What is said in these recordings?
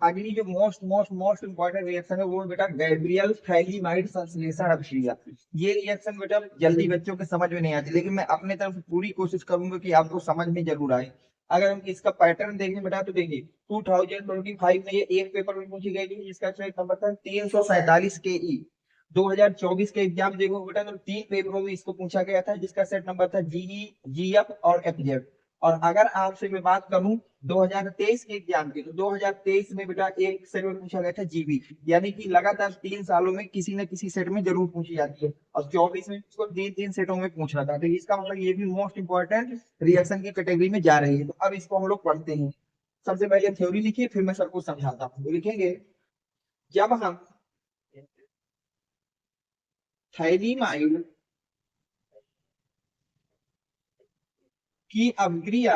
अगली जो most most most important reaction है वो बेटा गैब्रियल थैलीमाइड संश्लेषण अभिक्रिया। ये रिएक्शन बेटा जल्दी बच्चों के समझ में नहीं आती, लेकिन मैं अपने तरफ से पूरी कोशिश करूंगा कि आपको समझ में जरूर आए। अगर हम इसका पैटर्न देखें बेटा तो देखिए 2025 में ये एक पेपर में पूछी गई थी जिसका सेट नंबर था 347 के ई। 2024 के एग्जाम देखो बेटा तो 3 पेपरों में इसको पूछा गया था जिसका सेट नंबर था जीई, जीएफ और एफजेड। और अगर आपसे मैं बात करूं 2023 के एग्जाम की, तो 2023 में बेटा एक सेट में पूछा गया था जीबी। यानी कि लगातार 3 सालों में किसी न किसी सेट में जरूर पूछी जाती है, और 24 में इसको 3 3 सेटों में पूछना था। तो इसका मतलब ये भी मोस्ट इंपॉर्टेंट रिएक्शन की कैटेगरी में जा रही है। तो अब इसको हम लोग पढ़ते हैं। सबसे पहले थ्योरी लिखिए, फिर मैं सर को समझाता हूँ। तो लिखेंगे जब हम थाइलीमाइड की अभिक्रिया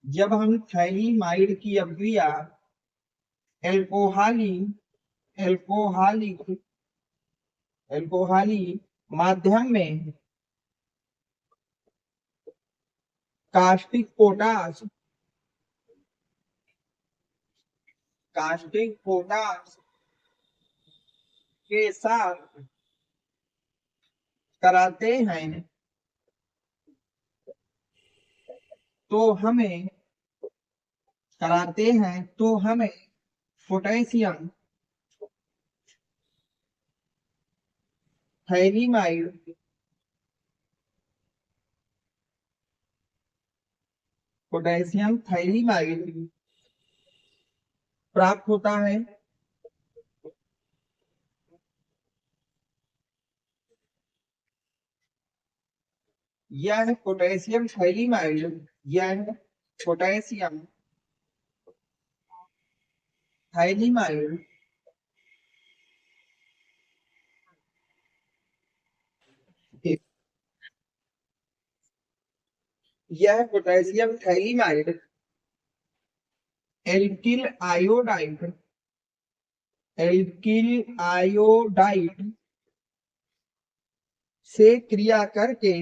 जब हम थाइलीमाइड की अभिक्रिया एल्कोहली एल्कोहली एल्कोहली माध्यम में कास्टिक पोटाश के साथ कराते हैं तो हमें पोटेशियम थाइलीमाइड प्राप्त होता है। यह पोटेशियम थाइलीमाइड यह पोटेशियम थाइलीमाइड एल्किल आयोडाइड से क्रिया करके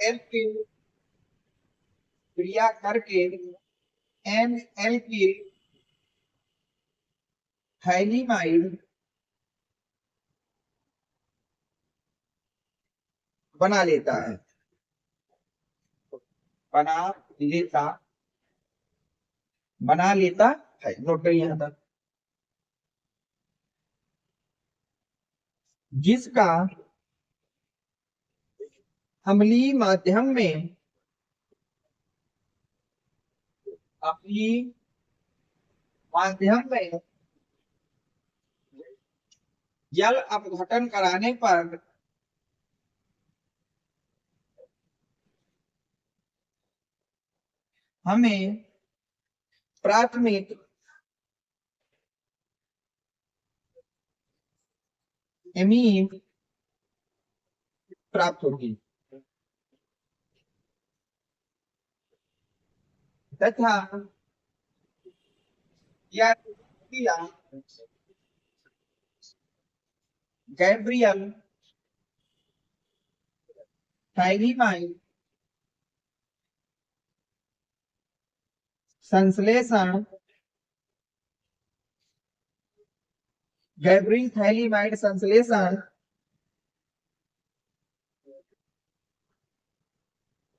एल्किल क्रिया करके एन एल्किल थाइलीमाइड बना लेता है बना लेता है। नोट करिए यहां तक। जिसका अम्लीय माध्यम में जल अपघटन कराने पर हमें प्राथमिक एमीन प्राप्त होगी तथा यह क्रिया गैब्रियल थाइलीमाइड संश्लेषण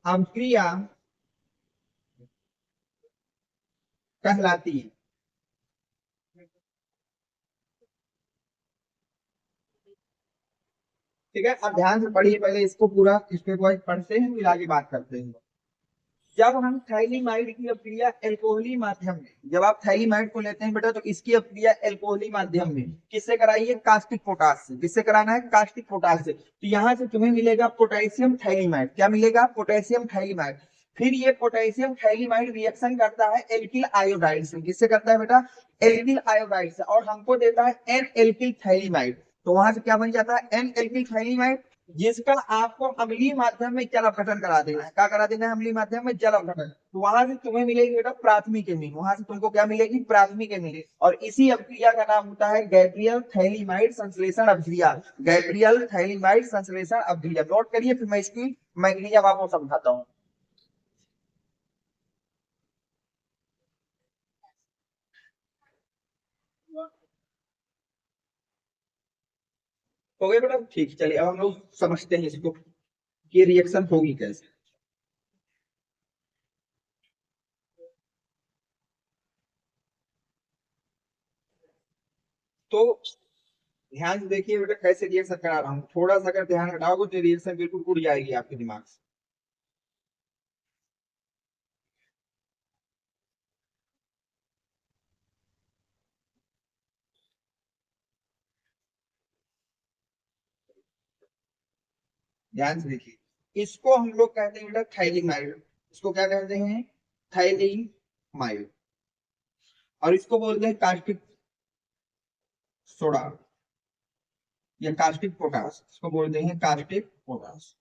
अभिक्रिया कहलाती है। ठीक है, अब ध्यान से पढ़िए, पहले इसको पूरा स्टेप वाइज पढ़ते हैं फिर आगे बात करते हैं। जब हम थाइलीमाइड की अभिक्रिया एल्कोहली माध्यम में जब आप थाइलीमाइड को लेते हैं बेटा तो इसकी अभिक्रिया एल्कोहली माध्यम में किससे कराइए? कास्टिक पोटाश से। किससे कराना है? कास्टिक पोटाश से। तो यहाँ से तुम्हें मिलेगा पोटेशियम थाइलीमाइड। क्या मिलेगा? पोटेशियम थाइलीमाइड। फिर ये पोटेशियम थाइलीमाइड रिएक्शन करता है एल्किल आयोडाइड से। किससे करता है बेटा? एल्किल आयोडाइड से, और हमको देता है एन एल्किल थाइलीमाइड। तो वहां से क्या बन जाता है? N alkyl phthalimide. जिसका आपको अम्लीय माध्यम में जल अपघटन करा देना है। क्या करा देना है? अम्लीय माध्यम में जल अपघटन। तो वहां से तुम्हें मिलेगी बेटा प्राथमिक एमीन, वहां से तुमको क्या मिलेगी? प्राथमिक एमीन। और इसी अभिक्रिया का नाम होता है गैब्रियल थैलीमाइड संश्लेषण अभिक्रिया। गैब्रियल थैलीमाइड संश्लेषण अभिक्रिया नोट करिए, फिर मैं इसकी मैकेनिज्म आपको समझाता हूँ। हो गया बेटा? ठीक, चलिए अब हम लोग समझते हैं इसको कि रिएक्शन होगी कैसे। तो ध्यान से देखिए बेटा कैसे रिएक्शन करा रहा हूँ, थोड़ा सा अगर ध्यान हटाओगे तो रिएक्शन बिल्कुल उड़ जाएगी आपके दिमाग से। ध्यान से देखिए, इसको हम लोग कहते हैं बेटा थाइलिमाइड। इसको क्या कहते हैं? थाइलिमाइड। और इसको बोलते हैं कास्टिक सोडा या कास्टिक पोटास, इसको बोलते हैं कास्टिक पोटास।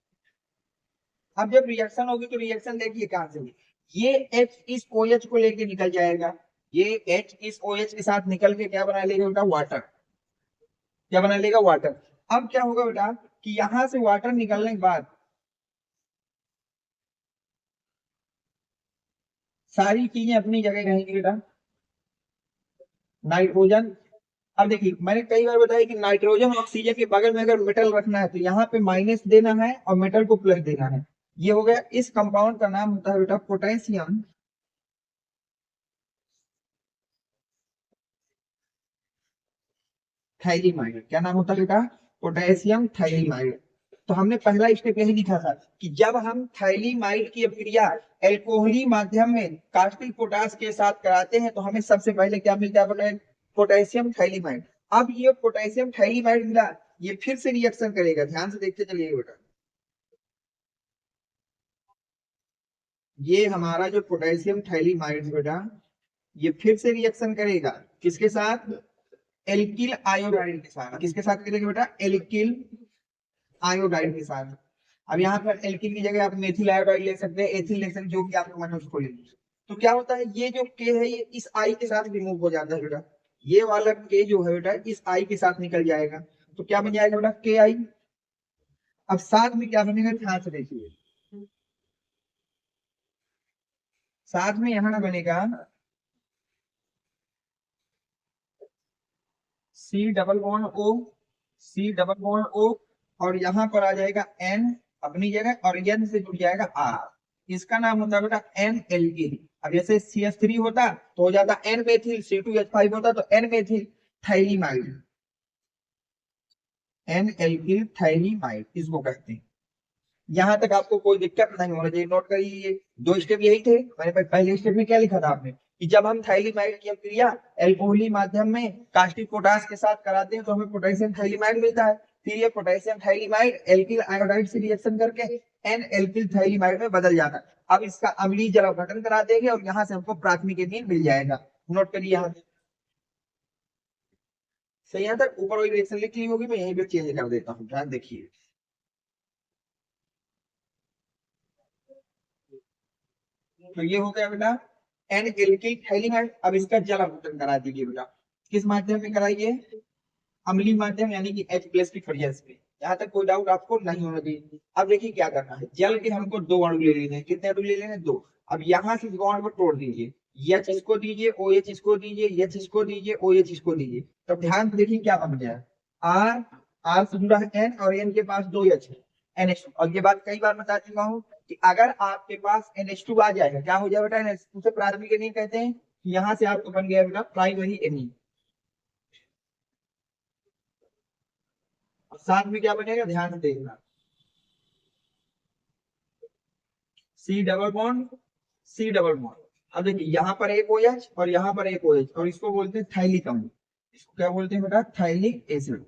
अब जब रिएक्शन होगी तो रिएक्शन देखिए कहां से होगी। ये H इस OH को लेके निकल जाएगा, ये H इस OH के साथ निकल के क्या बना लेगा बेटा? वाटर। क्या बना लेगा? वाटर। अब क्या होगा बेटा कि यहां से वाटर निकलने के बाद सारी चीजें अपनी जगह रहेंगी बेटा। नाइट्रोजन, अब देखिए मैंने कई बार बताया कि नाइट्रोजन ऑक्सीजन के बगल में अगर मेटल रखना है तो यहाँ पे माइनस देना है और मेटल को प्लस देना है। ये हो गया। इस कंपाउंड का नाम होता है बेटा पोटेशियम थाइलिमाइड। क्या नाम होता है बेटा? पोटेशियम थाइलिमाइड। तो हमने पहला स्टेप यही लिखा था कि जब हम थाइलिमाइड की अभिक्रिया एल्कोहली माध्यम में कास्टिक पोटास के साथ कराते हैं तो हमें सबसे पहले क्या मिलता है बेटा? पोटेशियम थाइलिमाइड। अब ये पोटेशियम थाइलिमाइड मिला, ये फिर से रिएक्शन करेगा। ध्यान से देखते चलिए बेटा, ये हमारा जो पोटेशियम थाइलिमाइड बेटा, ये फिर से रिएक्शन करेगा किसके साथ? एल्किल आयोडाइड के साथ। किसके साथ करेगा बेटा? एल्किल आयोडाइड के साथ। अब यहाँ पर एल्किल की जगह आप मेथिल आयोडाइड ले सकते हैं, एथिल ले सकते हैं, जो भी आपको मन हो उसको ले लीजिए। तो क्या होता है, ये जो के है ये इस आई के साथ रिमूव हो जाता है बेटा। ये वाला के जो है बेटा इस आई के साथ निकल जाएगा। तो क्या बन जाएगा बेटा? के आई। अब साथ में क्या बनेगा? ध्यान से देखिए, साथ में यहाँ बनेगा c double bond o, c double bond o. और यहाँ पर आ जाएगा एन अपनी जगह और एन से जुड़ जाएगा आर। इसका नाम होता है बेटा एन एल्किल। अब जैसे CH3 होता तो हो जाता एन मेथिल, C2H5 होता तो एन मेथिल थाइलिमाइड। एन एल्किल थाइलिमाइड इसको कहते हैं। यहाँ तक आपको कोई दिक्कत नहीं होना चाहिए, नोट करिए। ये दो स्टेप यही थे। मैंने पहले स्टेप में क्या लिखा था आपने कि जब हम थाइलिमाइड की अभिक्रिया एल्कोहली माध्यम में कास्टिक पोटास के साथ कराते हैं तो हमें पोटेशियम थाइलिमाइड मिलता है। फिर ये पोटेशियम थाइलिमाइड एल्किल आयोडाइड से रिएक्शन करके एन एल्किल थाइलिमाइड में बदल जाता है। अब इसका अम्लीय जल अपघटन करा देंगे और यहाँ से हमको प्राथमिक एमीन मिल जाएगा। नोट करिए यहाँ से। सही, यहाँ तक ऊपर वाली रिएक्शन लिख ली होगी, मैं यहीं पे चेंज कर देता हूँ, ध्यान देखिए। तो ये हो गया बेटा एन एल्किल थाइलिमाइड। अब इसका जल अपघटन करा दीजिए बेटा। किस माध्यम में कराइए? अम्लीय माध्यम यानी कि H+ की प्रेजेंस में। यहाँ तक कोई डाउट आपको नहीं होना चाहिए। अब देखिए क्या करना है, जल के हमको दो अणु ले लेने हैं। कितने अणु ले लेने हैं? दो। अब यहाँ से बॉन्ड को तोड़ दीजिए, H इसको दीजिए, OH इसको दीजिए, H इसको दीजिए, OH इसको दीजिए। तब ध्यान से देखिए क्या बन गया। आर, आर से जुड़ा है N और N के पास दो H है, NH2। और ये बात कई बार बता चुका हूँ कि अगर आपके पास NH2 आ जाएगा, क्या हो जाएगा बेटा? NH2 से प्राथमिक एमीन कहते हैं। यहाँ से आपको बन गया बेटा प्राइमरी एमीन। साथ में क्या बनेगा? ध्यान से देखना, C double bond, C double bond. अब देखिए यहाँ पर एक OH और यहाँ पर एक OH और इसको बोलते हैं थाइलिक अम्ल। इसको क्या बोलते हैं बेटा? थाइलिक एसिड।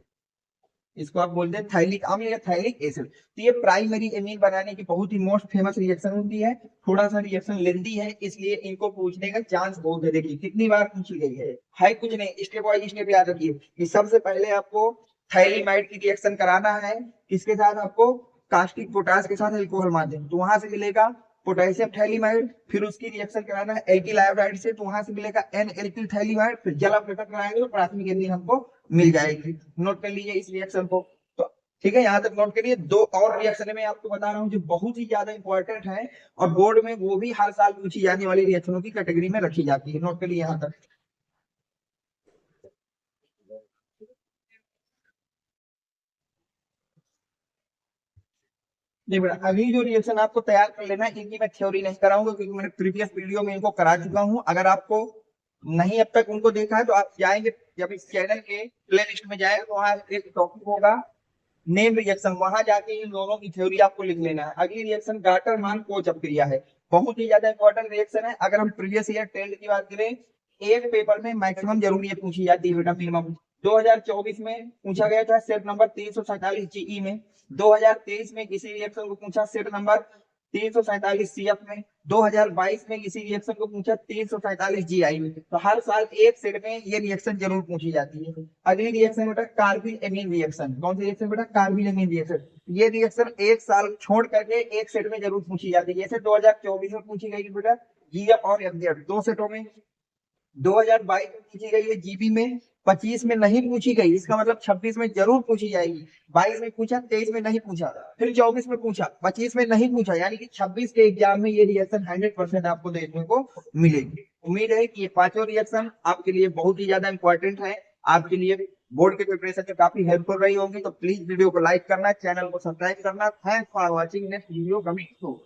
इसको आप बोलते हैं थाइलिक अम्ल या थाइलिक एसिड। तो ये प्राइमरी एमीन बनाने की बहुत ही मोस्ट फेमस रिएक्शन होती है। थोड़ा सा रिएक्शन लेंदी है, इसलिए इनको पूछने का चांस बहुत है। देखिए कितनी बार पूछी गई है कुछ नहीं, स्टेप वाइज स्टेप याद रखिए कि सबसे पहले आपको थाइलिमाइड की रिएक्शन कराना है किसके साथ, आपको कास्टिक पोटास के साथ अल्कोहल माध्यम, तो वहां से मिलेगा पोटेशियम थैलीमाइड। फिर उसकी रिएक्शन कराना है एल्किल आयोडाइड से, तो वहां से मिलेगा एन एल्किल थैलीमाइड। फिर जल अपघटन कराएंगे तो प्राथमिक एंजिन हमको मिल जाएगी। नोट कर लीजिए इस रिएक्शन को। तो ठीक है, यहाँ तक नोट करिए। दो और रिएक्शन मैं आपको बता रहा हूँ जो बहुत ही ज्यादा इंपॉर्टेंट है और बोर्ड में वो भी हर साल पूछी जाने वाली रिएक्शनों की कैटेगरी में रखी जाती है। नोट करिए यहाँ तक। नहीं बेटा, अभी जो रिएक्शन आपको तैयार कर लेना है इनकी मैं थ्योरी नहीं कराऊंगा क्योंकि मैंने प्रीवियस वीडियो में इनको करा चुका हूं। अगर आपको नहीं अब तक उनको देखा है तो आप जाएंगे, जब इस चैनल के प्ले लिस्ट में जाएंगे तो वहां एक टॉपिक होगा नेम रिएक्शन, वहां जाके इन दोनों की थ्योरी आपको लिख लेना है। अगली रिएक्शन गाटर मान कोच अपक्रिया है, बहुत ही ज्यादा इंपॉर्टेंट रिएक्शन है। अगर हम प्रीवियस ईयर ट्रेंड की बात करें, एक पेपर में मैक्सिमम जरूर ये पूछी जाती है बेटा, मिनिमम 2024 में पूछा गया था सेट नंबर 347 जीई में, 2023 में किसी रिएक्शन को पूछा सेट नंबर 347 सीएफ में, 2022 में किसी रिएक्शन को पूछा 347 जीआई में। तो हर साल एक सेट में ये रिएक्शन जरूर पूछी जाती है। अगली रिएक्शन बेटा कार्बिल एमीन रिएक्शन। कौन सी रिएक्शन बेटा? Carbyl amine reaction. ये रिएक्शन एक साल छोड़ करके एक सेट में जरूर पूछी जाती है। जैसे 2024 में पूछी गई बेटा जीएफ और एफजेड दो सेटों में, 2022 में पूछी गई है जीबी में, 25 में नहीं पूछी गई, इसका मतलब 26 में जरूर पूछी जाएगी। 22 में पूछा, 23 में नहीं पूछा, फिर 24 में पूछा, 25 में नहीं पूछा, यानी कि 26 के एग्जाम में ये रिएक्शन 100% आपको देखने को मिलेगी। उम्मीद है कि ये पांचों रिएक्शन आपके लिए बहुत ही ज्यादा इंपॉर्टेंट है, आपके लिए बोर्ड के प्रिपरेशन में काफी हेल्पफुल रही होंगी। तो प्लीज वीडियो को लाइक करना, चैनल को सब्सक्राइब करना। Thanks for watching, next video coming soon.